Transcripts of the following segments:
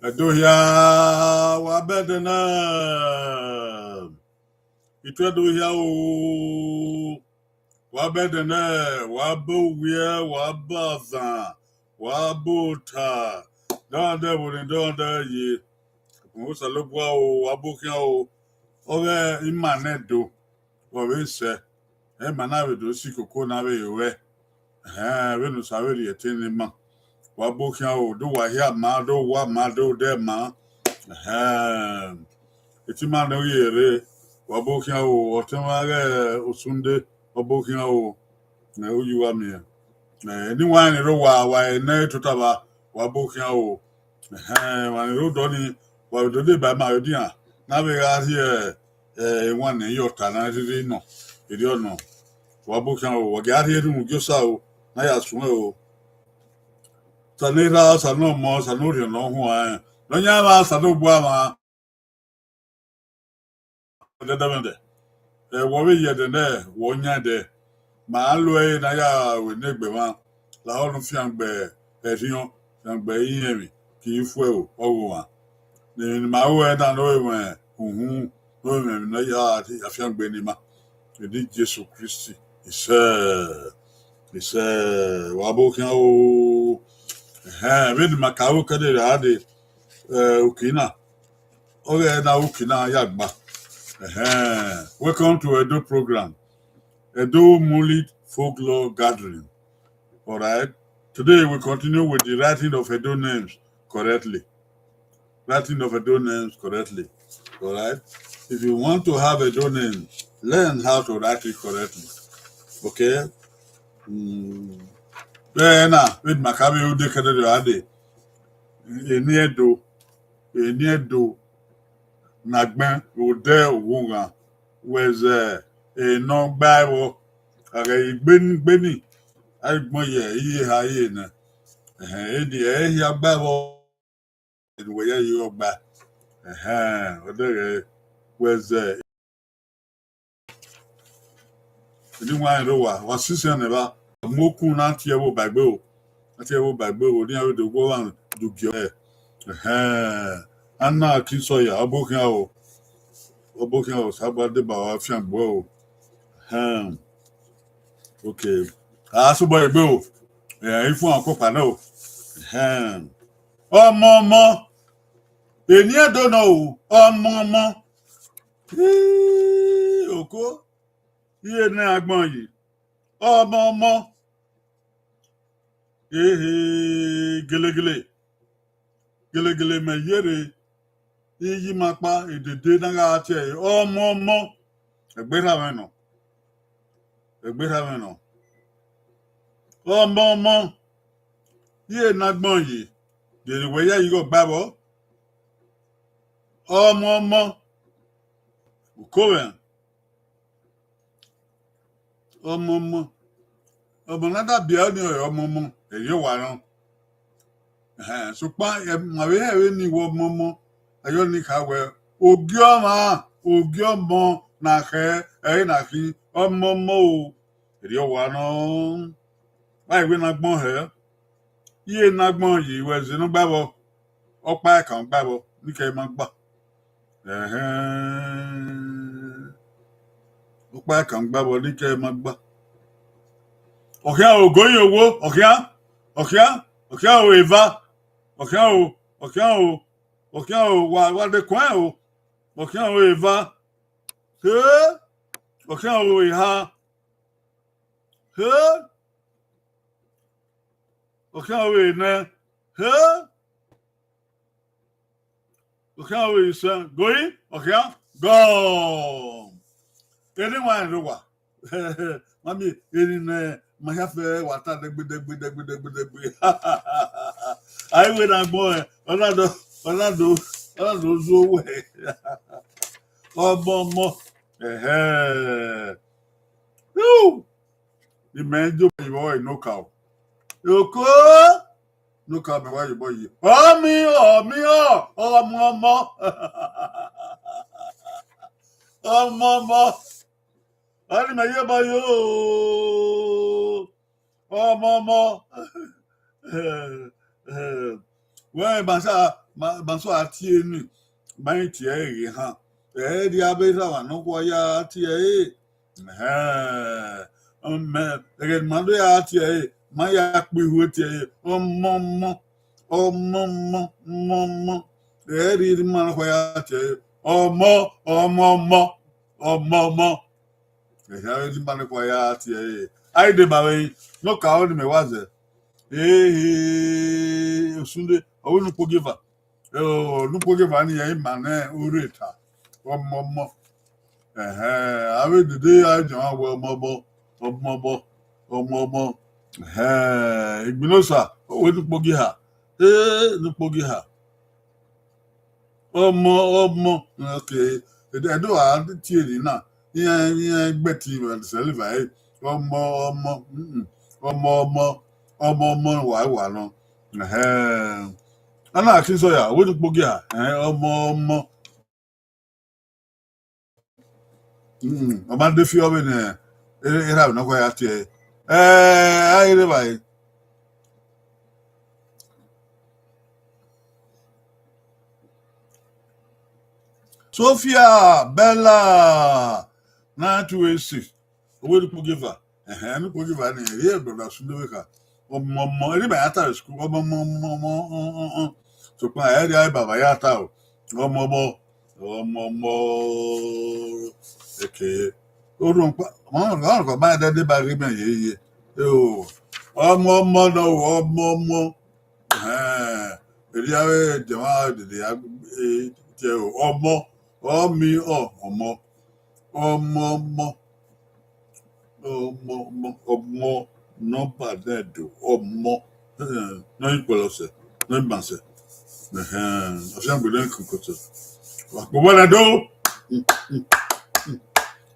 Adohia wabedena. Itu adohia o wabedena wabowia wabaza wabota. Donda woni donda ye. Musa lobwa o wabokia o. Oge imanedo. Wawense. E manawe do sikoko na we we. We no saweri etene ma. Wabokia o do wahia ma do wa ma do de ma. Etima no yere wabokia o otemare osunde wabokia o na uyuwa me na ni wan ro wa na tutaba wabokia o wan ro do ni wa do de ba ma odi a na be ga here wan yota na ri no iri ono wabokia o wa ga here mu josa o na ya sun o sanira sanu mo sanu ri no ho no nya ba sanu bu ama de wowe yede ne wonya de ma lo na ya we negbe ma la onu fi angbe erion angbe yemi ki fu o owo wa ni ma wo na no we ohun no me na ya fi angbe ni ma di Jesu Christi ise wa bo kan o we di makawo kede ra de okina oge na okina ya gba welcome to Edo program. Edo Moonlit Folklore Gathering. All right. Today we continue with the writing of Edo names correctly. Writing of Edo names correctly. All right. If you want to have Edo names, learn how to write it correctly. Okay. na with makabe ude kede ade eni edo nagben ode owunga weze no gbawo aga igbeni agbon ye iye ha ye na edi ehi agbawo we ye yo gba ode weze edi wan ro wa sisi ne ba moku na tie wo bagbe o ati ewo bagbe o ni awo de go wan dugio anna kisoya obokin o sabade ba wa fian gbo o okay so boy gbe o ifun akopa na o ọmọ eni edo na o ọmọ oko iye ní agbọn yìí ọmọ gelegele mẹyẹrẹ iyi máa pa èdèdè náà àti ẹ ọmọ ẹgbẹràwẹnà ọmọ iye nagbọn yìí dèrèwẹyẹ yìí kò gbàbọ ọmọ òkòwẹ ọmọ nádà bíà ní ọmọ èyí wà náà ṣùgbọ́n màwé ẹ̀rí ni ìwọ ọmọ ẹ̀yọ́ ní kàwé ògì ọmọ nàkẹ́ ẹ̀rí nàkí ọmọ o èdè ọwà náà báyìí wí nagbọ́n iye nagbọ́n yìí wẹ̀ sínú gbàbọ̀ ọ̀pá ẹ̀ka ń gbàbọ̀ níkẹ́ ẹ̀ máa gbà ọ̀pá ẹ̀ka ń gbàbọ̀ níkẹ́ ẹ̀ máa gbà ọ̀kíá ògóyìn owó ọ̀kíá o ìva ọ̀kíá o wà dẹkùn ẹ̀ o ọ̀kíá o ìva ọ̀kíá o ìhà ọ̀kíá o ìnẹ ọ̀kíá o ìsẹ gòyìn ọ̀kíá gọ́ọ̀m ẹni wà ní wà mami ẹni nẹ mahafe wata degbe ayi we na gbọ ọlado zu owó ọmọ ìmẹ ẹjọ ìwọ ìnúkà o yòókó núkà mẹwàá yìí bọ yìí ọmọ ani me ye ba yo ọmọ wọ́n bàṣọ àti ẹnu báyìí tiẹ̀ rí hàn di abẹ́rẹ́ àwọn ànákọ́ ya tiẹ̀ ẹ̀rẹ̀dùmọ́dọ́ ya tiẹ̀ máa ya pé ìwé tiẹ̀ ọmọ ẹ̀rí máa kọ́ ya tiẹ̀ ọmọ ẹ̀yà tí bá ní kọ́ ya ti ẹ̀ àìdè bàbá yìí lọ́kà ọ́ ni mẹ́wàá zẹ̀ òsúndé ọwọ́ nùpọ̀gẹ́fà ni yẹn mà náà orí ìta ọmọ àwọn èdèdè àjọ àwọn ọmọ ìgbìlọ́sà ọwọ́ nùpọ̀gẹ́hà ọmọ ẹ̀dọ́ àti tiẹ̀ náà ihe gbẹ̀tì sẹ́lẹ̀fà ẹ̀ ọmọ wà nọ ana àkínsọ yà owó ní kpógi à ọmọ ndé fi ọbẹ ní ẹrẹ àwọn ọkọ ya tiẹ ayẹlẹ báyìí Sophia Bella 9286 owó ní kpógiva ní kpógiva ní ẹyẹ ìgbọ̀dọ̀ àsúndéwéka ọmọ ẹni bàyà ta ẹsùkú ọmọ sọpọ ẹyẹ ayé bàbá yà ta o ọmọ èké orun pa ọmọ kọ báyìí dẹdẹ bá rí bẹ́ẹ̀ yéye ọmọ náà ọmọ èdè ayé jẹmọ dèdè tiẹ ọmọ no bad do or more. No equal se. No banse. After we don't cook it. What I do?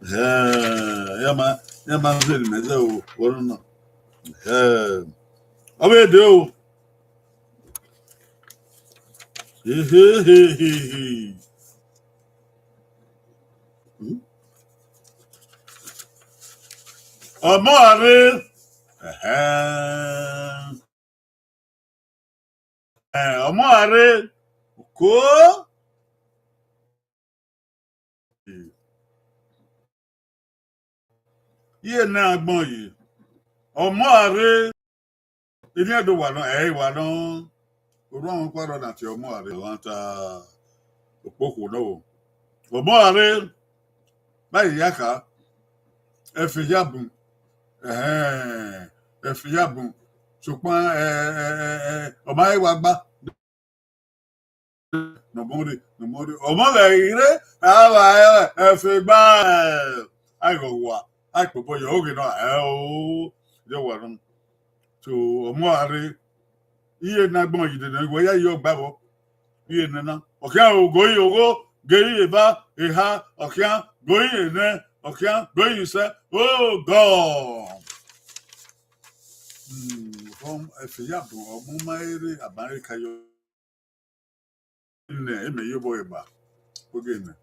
Yeah, man, really, man. So, what no? I will do. Amore. Amore. Ko. Ye na agbon yi. Amore. Ini do wa no wa no. Oru àwọn kwaro na ti Amore wan ta opoku no. Amore. Báyìí yaka. Efiyabun. Efiyabun. Ṣùgbọ́n ọmọ ayé wa gbá. Nomori. Ọmọ ire àwa ẹfẹgbà àìkọwà àìpọpọ yọ oge náà yọ wà nù. So ọmọ àrẹ iye náà gbọ́n yìí dènà ìwọ yá yọ gbàbọ iye nana. Ọ̀kẹ́ ògòyè owó gèyè ìbá ìhà ọ̀kẹ́ gòyè ẹ̀nẹ́ ọ̀kẹ́ gòyè ìṣẹ́ God. Efiyabun ọmọ máa rí àbáríkà yọ. Eme yobo eba oge ne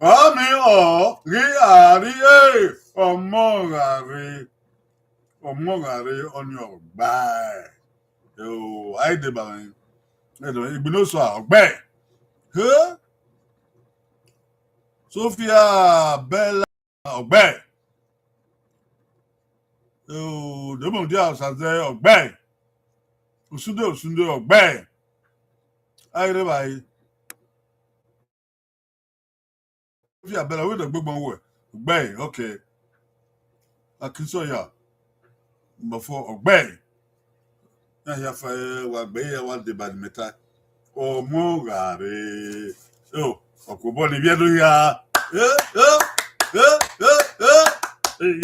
ami o ri ari omogare oni ogba aide ba igbino so ogbe he Sophia Bella ogbe demo dia saze ogbe osunde ogbe aire bai Sophia Bella we the gbogbo wo ogbe okay Akisoya before ogbe ya fa wa gbe ya wa de bad meta omogare okubo ni biedo ya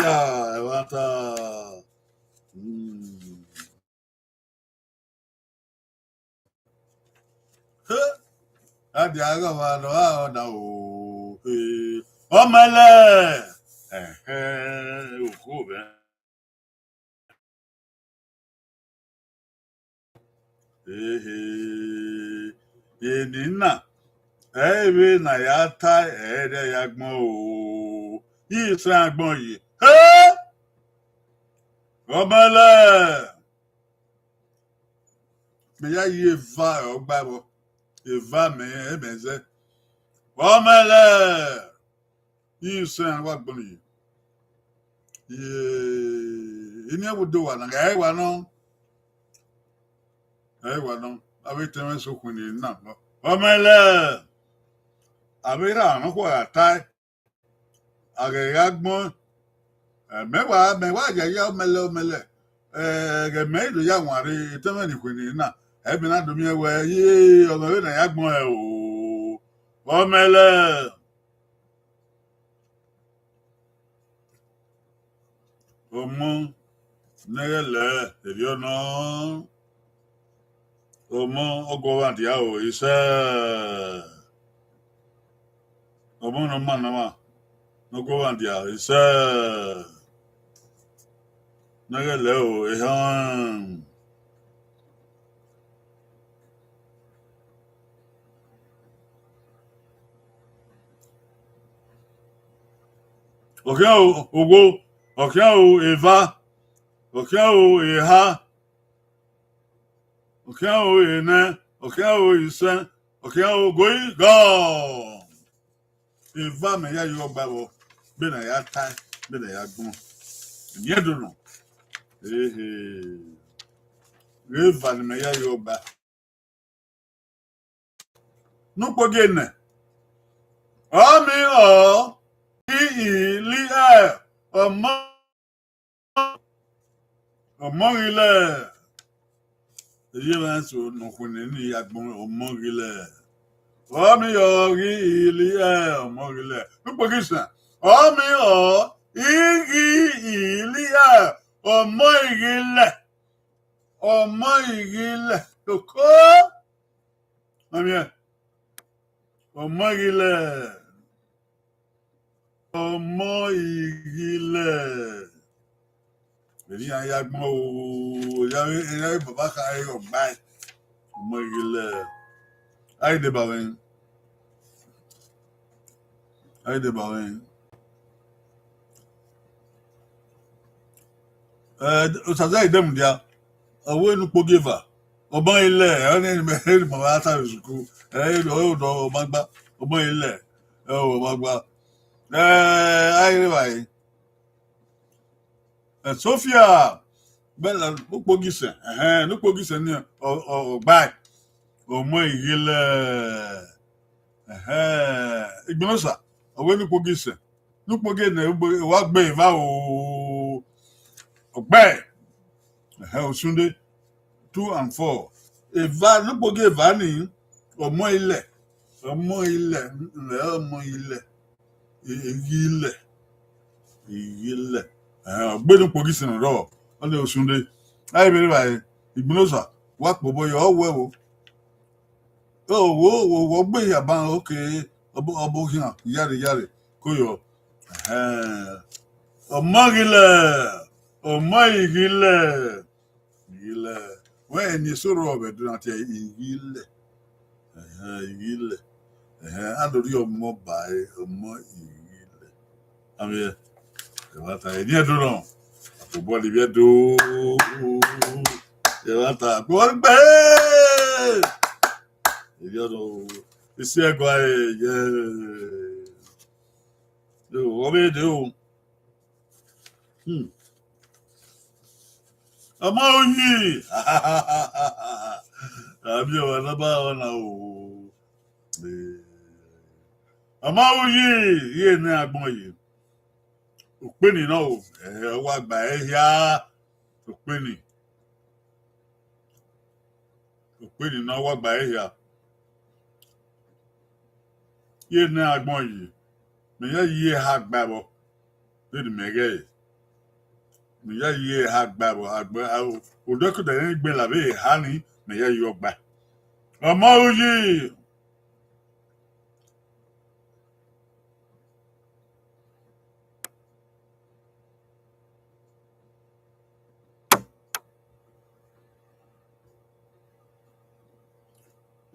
ya wata adi aga wa no na o omele okubo Yenina ebe na ya ta ere ya gbon o yi san gbon yi omele me ya yi va ogba bo eva me ebenze omele yi san wa gbon yi ini abudo wa na ga wa no abi teme so kuni na omele abira no ko atai agega gbon mewa ya omele ge me do ya wanre teme ni kuni na ebi na do mi ewe yi omele na ya gbon o omele omo negele ebi ono Omo ogowa dia o ise omo no manama no gowa dia ise nagele o ehan okay ogo okay o eva okay o eha okay o ene okay o ise okay o goi go eva me ya yo gbabo be na ya tai be na ya gbon ni edo no eva me ya yo gba no poge ne ami o ili ọmọ ilẹ̀ èyí máa ń sọ nùkùnrin ní agbọn ọmọ ilẹ̀ ọmọ yọrí ilẹ̀ ọmọ ilẹ̀ nípa kìsàn ọmọ igi ilẹ̀ ọmọ ìrìnlẹ̀ ọmọ ìrìnlẹ̀ kókó àmì ẹ̀ ọmọ ìrìnlẹ̀ ọmọ ìrìnlẹ̀ èyí àyàgbọ́n o ìyá bàbá kan ayé ọ̀gbá ẹ̀ ọmọ ìrìnlẹ̀ ayédèbàwẹ̀ ọ̀sàdá ìdẹ́mùdíà ọwọ́ inú pọ́gẹ́fà ọmọ ilẹ̀ ẹni màmá àtàrí ìsìnkú ẹni ọ̀dọ̀ ọmọgbá ọmọ ilẹ̀ ọmọgbá ayédèbàwẹ̀ Sofia bẹ́ẹ̀ nípògìsẹ̀ ní ọ̀gbá ọmọ ìrìnlẹ̀ ìgbìmọ̀sà ọwọ́ nípògìsẹ̀ wà gbé ìfà ọ̀gbẹ́ Òṣùndé 2 and 4 ìfà nípògì ìfà ní ọmọ ilẹ̀ ìrìnlẹ̀ ọ̀gbẹ́ nípògìsẹ̀ nọ̀rọ̀ ọ̀lẹ́ Òṣùndé ayé bẹ̀rẹ̀ báyìí ìgbìmọ̀sà wà pọ̀ bọ́yọ̀ ọ̀wẹ́ wo gbé yàbá òkè ọbọ hàn yàrá kó yọ ọmọ ìrìnlẹ̀ wọ́n ẹni sọ̀rọ̀ ọ̀bẹ̀ dùn àti ìrìnlẹ̀ adórí ọmọ báyìí ọmọ ìrìnlẹ̀ àmì ẹ̀ ìwádà ẹ̀ ní ẹ̀dùn náà àtòbọ́ọ̀lì bí ẹ̀dùn ìwádà àgbọ̀n gbẹ́ẹ́. Isi ego anyị ọbẹ èdè o ọmọ oyi àbí ọwọ lọba ọnà o ọmọ oyi yìí ní agbọn yìí òpénì náà o ọwọ àgbà ẹyà òpénì náà ọwọ àgbà ẹyà. Ye na agbọn yìí mẹyà yìí ha gbàbọ lẹnu mẹgẹ yìí mẹyà yìí ha gbàbọ àgbẹ òdọkùtà yẹn gbẹ làbẹ ha ni mẹyà yìí ọgbà ọmọ òyì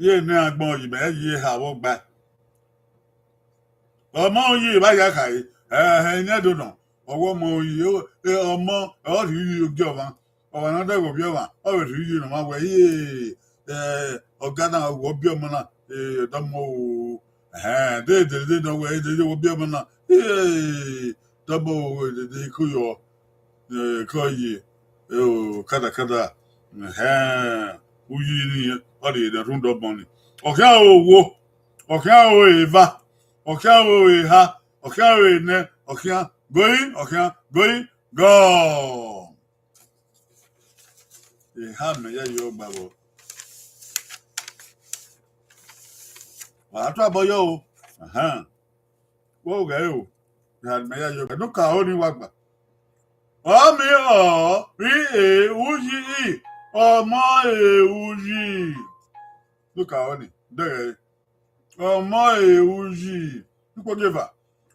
ye na agbọn yìí mẹyà yìí ha wọ gbà. Ọmọ yìí báyà kàyé ẹ̀yìn ẹ̀dùn náà ọwọ́ ọmọ yìí ọmọ ọ̀rọ̀ yìí ojú ọba náà dẹ́gbọ̀ bí ọba ọ̀rọ̀ yìí nà máa wẹ̀ yìí ọ̀gá náà wọ̀ bí ọmọ náà dọ́mọ déédéé náà wẹ̀ déédéé wọ̀ bí ọmọ náà dọ́mọ déédéé kó yọ kọ́ yìí kádàkádà wúyí ni ọ̀rọ̀ yìí dẹ̀ tún dọ́mọ ni ọ̀kẹ́ àwọ̀ ìva. Ọ̀kẹ́ àwọn ìhà ọ̀kẹ́ àwọn ìnẹ ọ̀kẹ́ going go. Ìhà mẹ́yẹ yóò gbàgbọ́. Wàá tó àbọ̀yọ̀ o. Wọ́n gẹ̀ o. Ìhà mẹ́yẹ yóò gbàgbọ́. Dúkà ó ní wà gbà. Ọmọ rí èèwù yìí ọmọ èèwù yìí. Dúkà ó ní dẹ́rẹ̀ ọmọ èèwù yìí nípò gèvà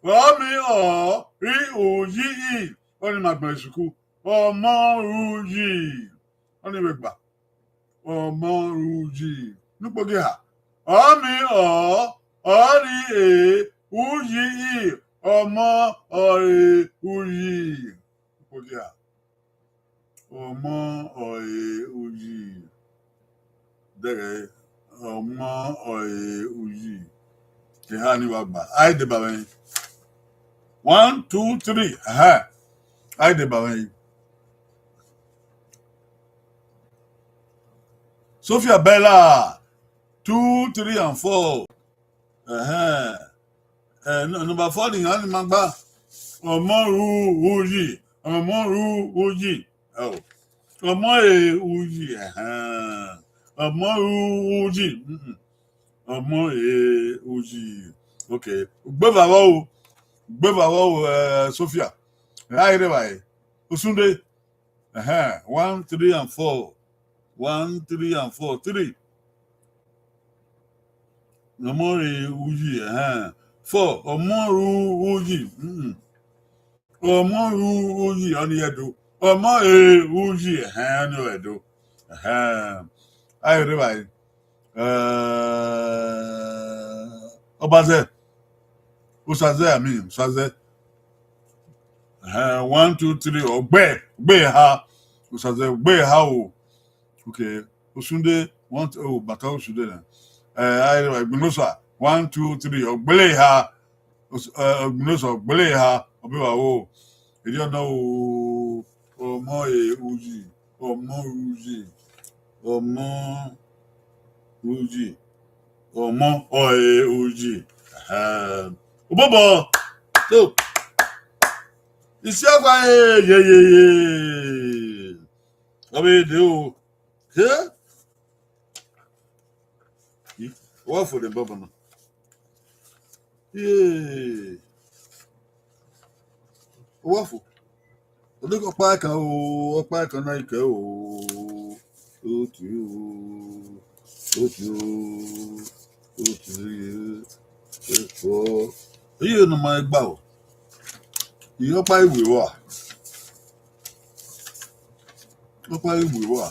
ọmọ rí òyì yìí wọ́n ní màgbọ̀n ìsìnkú ọmọ rú yìí wọ́n ní ìwẹ̀gbà ọmọ rú yìí nípò gèhà ọmọ rí èèwù yìí ọmọ èèwù yìí nípò gèhà ọmọ èèwù yìí dẹ́rẹ̀. Ọmọ òyì ìhà ni wà gbà àìdèbàwẹ̀ yìí 1 2 3 àìdèbàwẹ̀ yìí Sophia Bella 2 3 and 4 number 4 ni ìhà ni máa gbà ọmọ òyì ọmọ òyì ọmọ òyì ọmọ òjì ọmọ òjì ok gbẹ́bàwọ́ o Sophia ráyẹ̀rẹ̀ báyìí Òṣùndé 1, 3, and 4. 1, 3, and 4. 3. Omori uji. 4. Omoru uji. Omoru uji. Oni edo. Omori uji. Oni edo. I realize. Obaze. Usaze, I mean. Usaze. 1, 2, 3. Ogbe ha. Usaze. Ogbe ha o. Okay. Osunde. Bata Osunde na. I Gnosa 1, 2, 3 Ogbele ha Gnosa Ogbele ha Obiwa o Eji ọ̀nà o Ọmọ uji Ọmọ uji Ọmọ uji Ọmọ uji Obobo so isi agwa ye Obi de o What for the bubble? Yeah. What for? Look up back, up back on I go. Oh, you. You know my bow. You up by we were. Up by we were.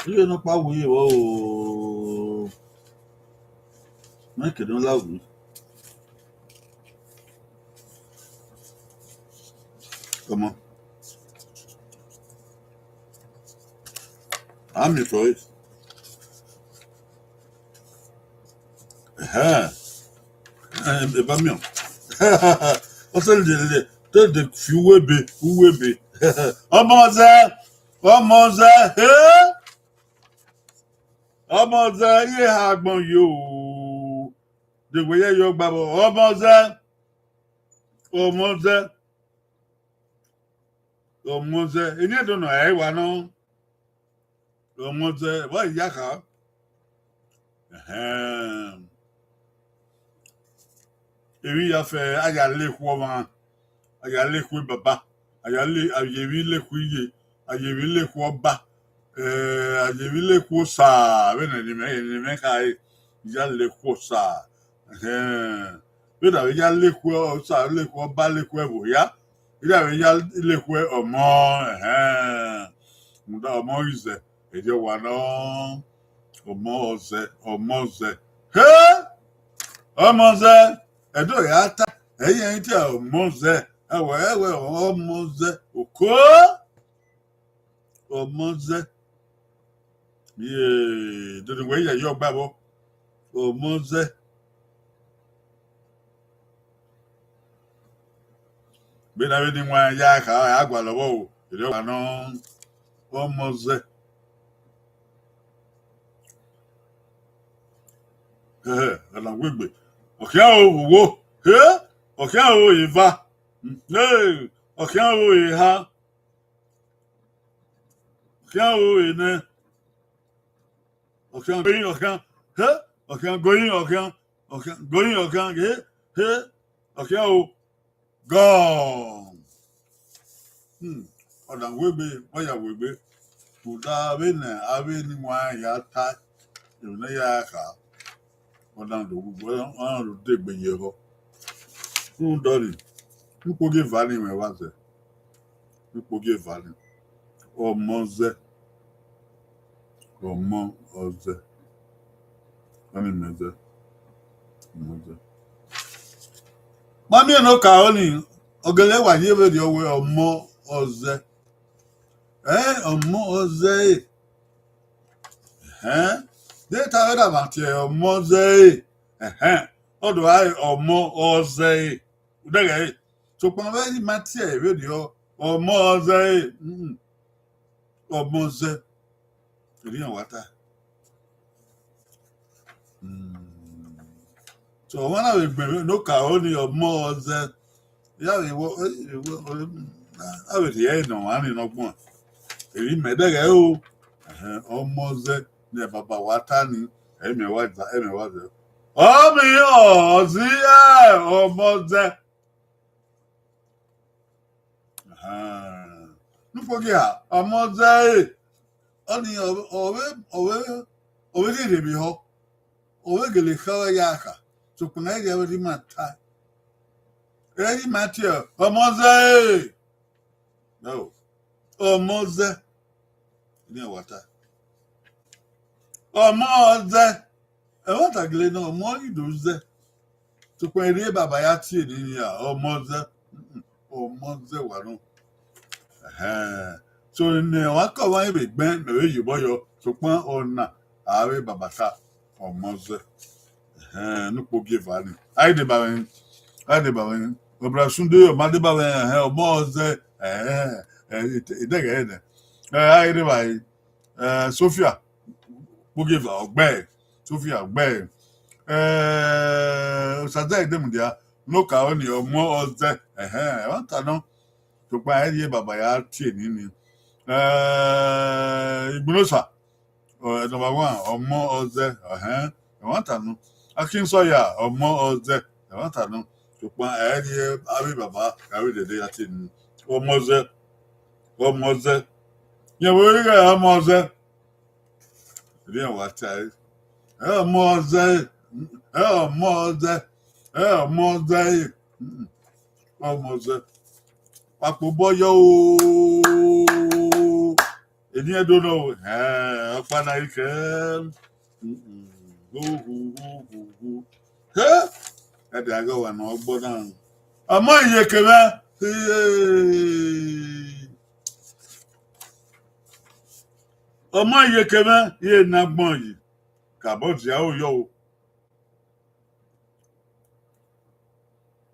You know, how we oh, make it don't love me. Come on, I'm your choice. If I'm young, what's the few will be, who will be? Almost there, Almost there, you have on you. The way you're bubble, almost there. And you don't know, I want to. Almost there, what yaka? If you have I got lick woman, I got lick with Baba, I got lick, I give you lick with you, I give you lick what back. Ajevile kosa bene ni me kai ya le kosa we da ya le ko sa le ko ba le ko bo ya ya le ko omo mu da omo ize e je wa no omo ze omo ze e do ya ta e yen ti omo ze ewe omo ze oko omo ze yeah, the way you're babble, oh, Mose. Been everything when Yak, I got a woe, you don't know, oh, Mose. And I'm with me. Okay, oh, here, okay, oh, Eva, no, okay, oh, ha, okay, oh, in there. Okay, going, okay, going, okay, oh, gone. Or will be, where will be, put that in there, I've been why you attack, you know, yaka, or down the well, on the dig by you. Who done it? You could give value, my was it? You could give value. Or Mose. Ọmọ ọzẹ ani mẹzẹ mọzẹ. Mami ẹnu ka ọ ni ọgẹlẹ wà ní ewé di ọwẹ ọmọ ọzẹ ọmọ ọzẹ déta ẹdá bàtì ọmọ ọzẹ ọdọ ayé ọmọ ọzẹ dẹgẹ tòpọn bẹẹ ni má tiẹ ewé di ọmọ ọzẹ ọmọ ọzẹ. Water. So when I will no only or more than I will hear no one in one. If you made a go, Omoze ne baba watani emewaza omi ozi omoze nufogi ha omoze oni owe di rebi ho owe gele khawa yaka so kuna ya wadi mata eri matio omoze no omoze ni wata omoze e wata gele no mo idoze so kuna eri baba ya tie ni ya omoze wanu so ne waka wa ebe gben me we yibo yo so pon ona awe babasa omoze nupo give ani ai de bawen obra sunde yo ma de bawen omoze idege ede ai de bai Sophia po give ogbe Sophia ogbe osaze ide mundia no ka oni omoze wanta no to pa eri baba ya tie ni Igbonosa number 1 omoze wanta no Akinsoya omoze wanta no to pa eri abi baba kawe de ya tie ni omoze ye we ga omoze ri wa tai omoze papo boyo eni edo no opana ike ede aga wa no ogbo na amo iyekeme ọmọ iyekeme ye na gbon yi kabodi a o yo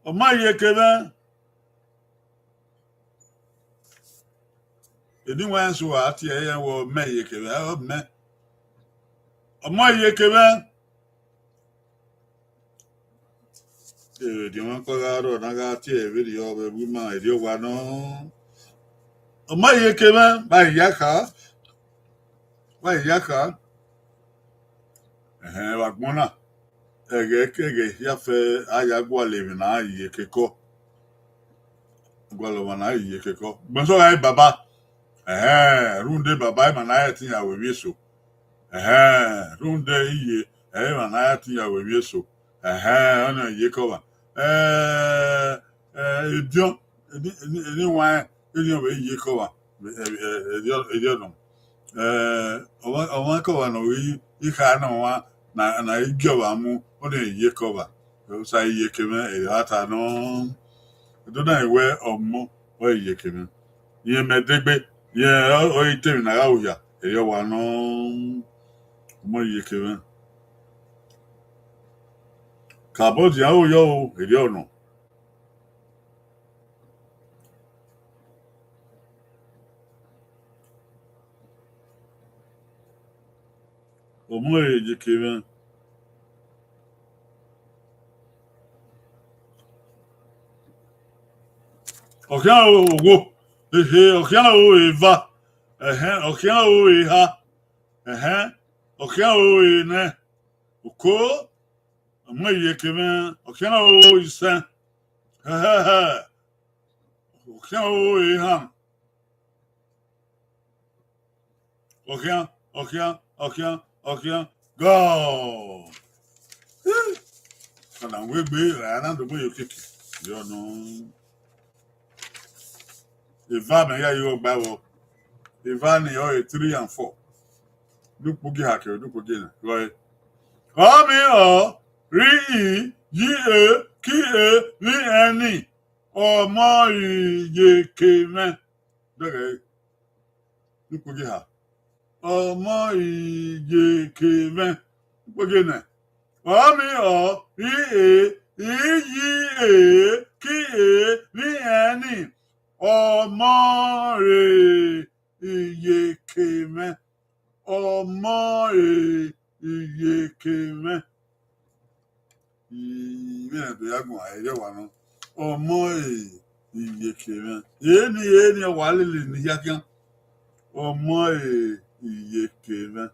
ọmọ iyekeme edi wan so ati eye wo me iyekeme o me ọmọ iyekeme di wọn ko garo na ga ti e video be bu ma edi wa no ọmọ iyekeme ba yaka wa gbona ege ya fe aya gwa levi na iyekeko gwalo na iyekeko gbonso ai baba runde baba ma na ya tin ya we wieso runde iye ma na ya tin ya we wieso ona iyekova idion ni wa idion we iyekova idion no ọmọ kọwa na oyi ike anọ wa na igioba mu ọ na-eyi kọba sa iye keme ata no do na iwe ọmọ o iye keme ye medegbe ye o itemi na gauya eyo wa no ọmọ iye keme kabodi a o yo eri ono ọmọ iye keme ọ̀kíá owó ọ̀kíá owó ìva ọ̀kíá owó ìha ọ̀kíá owó ìnẹ òkó ọmọ ìyèkèmẹ ọ̀kíá owó ìsẹ ọ̀kíá owó ìha ọ̀kíá gọ́ọ̀ ọ̀nà wégbé ìrànà dògbò yòókèkè yọ̀nù. Eva me ya yo gbawo. Eva ni o 3 and 4. Dupugi hake dupugi na. Roy. Omi o ri yi ki ni eni. Ọmọ iyekeme. Doge. Dupugi ha. Ọmọ iyekeme. Dupugi na. Omi o ri ki ni eni. Ọmọ iyekeme ọmọ iyekeme ibe na to yagun ayere wa no ọmọ iyekeme yeni wa lele ni yakan ọmọ iyekeme.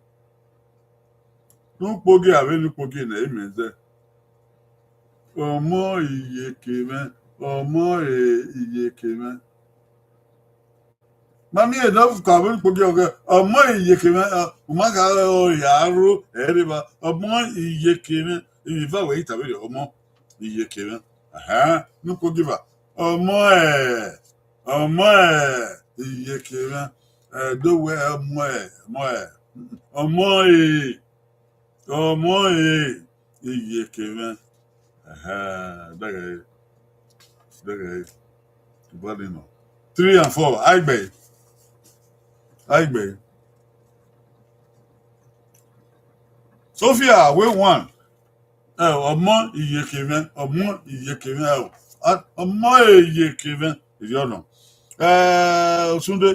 N'ukpogi abe n'ukpogi na emeze. Ọmọ iyekeme. Ọmọ iyekeme. Mami enough kabe n'ukpogi oge. Ọmọ iyekeme. Umaka yaru eriba. Ọmọ iyekeme. Iva we itabe ọmọ iyekeme. N'ukpogi ba. Ọmọ iyekeme. Dowe ọmọ iyekeme. Daga body no 3 and 4 Aigbe Sophia we one ọmọ iyekeme ọmọ iyekeme ìyọnà Osunde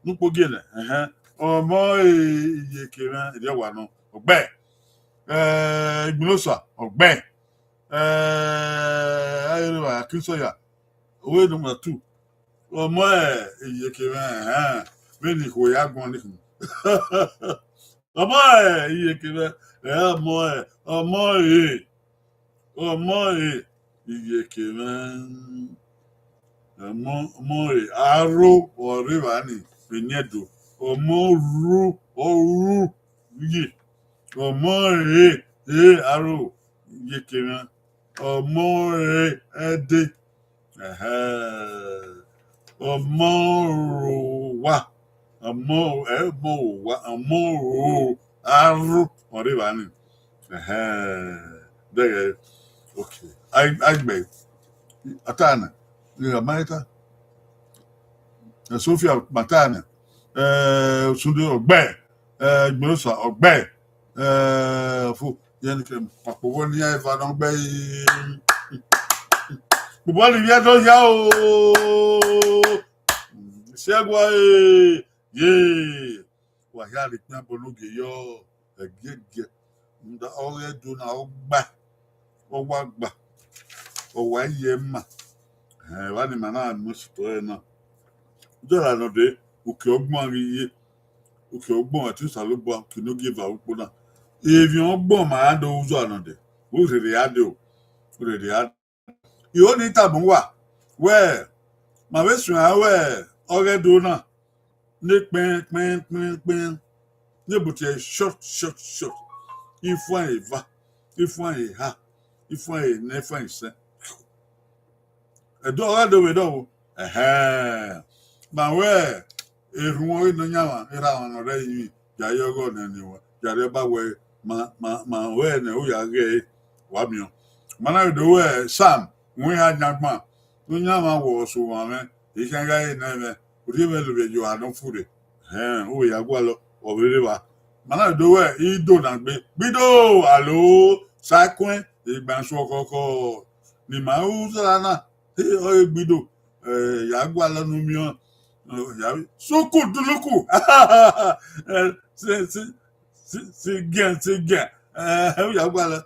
n'ukpogi ne ọmọ iyekeme ìdíwà no ọgbẹ Igbinosa ọgbẹ ayélujára Akínṣọ́yà owó number 2 ọmọ iyekeme mẹ́ni kò yá gbọ́n nìkan ọmọ iyekeme ọmọ iyekeme ọmọ aró ọ̀rẹ́wàní ìyẹ̀dò ọmọ ọrú yìí ọmọ aró iyekeme ọmọ ẹdẹ ọmọ wa ọmọ wa ọmọ aró ọ̀rẹ́wàní dẹgẹ okay Aigbe Atana Amaita Sophia Matana Osunde ọgbẹ Igbinosa ọgbẹ fún yẹn kẹ pàpọwọ ní ẹfà náà gbẹ púpọ̀ ní yẹn tó yá o ṣẹ́gun yé wàhálà lè pín abọ́lógè yọ ẹ̀gẹ́gẹ́ nda ọ̀rẹ́ dùn náà ọgbà ọwọ́ àgbà ọwọ́ ayé mà wà ní màá náà mú sùtọ́ ẹ̀ náà jọ̀rọ̀ àná dé òkè ọgbọ́n àríyé òkè ọgbọ́n àti ìsàlùbọ̀ kìnnìkì ìfà òpó náà èèyàn ọgbọ́n màá dọ̀ ụzọ àná dé ó rèrè adé o rèrè adé ìhó ní tàbùn wà wẹ́ẹ̀ màá sùn àwẹ̀ ọ̀rẹ́ dùn náà ní pínpínpínpín ní èbùtì ẹ̀ short ifú àyè va ifú àyè ha ifú àyè ní ifú àyè sẹ́ ẹ̀dọ́ ọ̀rẹ́ dòwe dọ̀wọ́ màá wẹ́ẹ̀ èrù wọn inú yàrá ìra àwọn ọ̀rẹ́ yìí yàyẹ ọgọ́ nẹni wọn yàrá bá wẹ ma wẹ́ẹ̀ nẹ ó yà gẹ́ wà mí o mana ìdò wẹ́ẹ̀ sam wọn yà nyàgbọ́n tó nyàmà wọ̀ ọ̀ṣù wọn mẹ́ ìkẹ́ńgá yìí náà mẹ́ òdì mẹ́ lóbi ẹ̀jọ̀ àná fúre ó yà gbọ́ lọ ọ̀bẹ̀rẹ̀ wa mana ìdò wẹ́ẹ̀ ìdò nà gbídò àlò sákùn ìgbànsó kọ̀ọ̀kọ̀ ni màá ó sọ̀rọ̀ náà ọ̀ gbídò yà gbọ́ lọ nù mí ọ́ Suku duluku c'est bien yagbala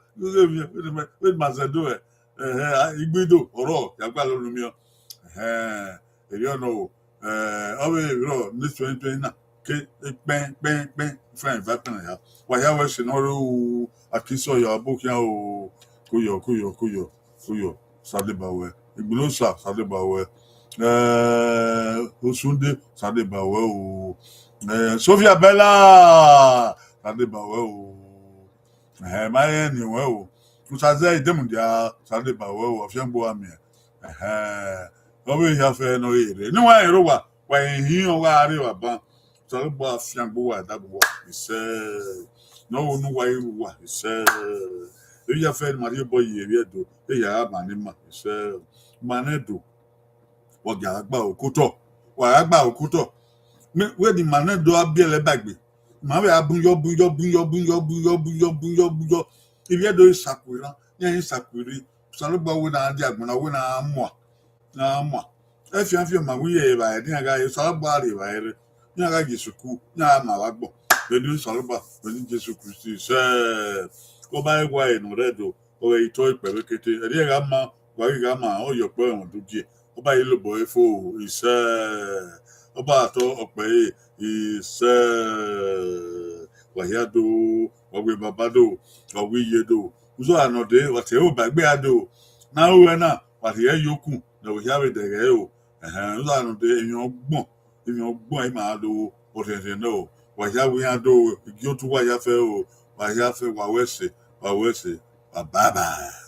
with mazado igbido oro yagbala lumio no awe ro ni 2020 na ke pen friend vapen ya wa ya we sinoro Akínṣọ́yà abokia o kuyo sadebawe Igbinosa sadebawe Osunde sadebawe o Sophia Bella sadebawe o maye ni we o usaze idemundia sadebawe o afiangbo ami owe ya fe no ere ni wa ero wa hin o wa are wa ban sadebo afiangbo wa dagbo ise no nu wa iru wa ise e ya fe mari boy ere edo e ya mani ma ise manedo wọ̀gà àgbà òkútọ̀ wà àgbà òkútọ̀ wé di màá do abíẹ̀lẹ̀ bàgbé màá wẹ̀ abúyọ́ ibi ẹ̀dọ̀ ìsàkùrán yẹn ìsàkùrí sàlùgbà wé náà di àgbọ̀nà wé náà mọ̀ ẹ fi àfihàn màá wíyẹ̀ ìbà ẹ̀ ní àga yẹ sàlùgbà rẹ̀ ìbà ẹ̀ rẹ̀ ní àga Jésù kú ní àga màá wá gbọ̀ lẹ́nu sàlùgbà lẹ́nu Jésù Kristi sẹ́ẹ̀ kó bá ẹ̀ wá ẹ̀nù rẹ̀ dò ọ̀rẹ́ ìtọ́ ìpẹ̀rẹ̀ kété ẹ̀dí ẹ̀ka máa wà kíkà máa ọ̀yọ̀ pẹ́ ẹ̀wọ̀n tó díẹ̀ ọba yìí ló bọ̀ efo iṣẹ́ Obato Ope is Wahiado, Wawe Babado, Wawe Yedo. Uzo anode, what you bagbeado. Now we're not, what here yoku, no we have it the hell. Uzo anode in your bon, in your boy mado, what you know. Wahia we do, go to Wayafe, Wayafe, Wawese, bye bye.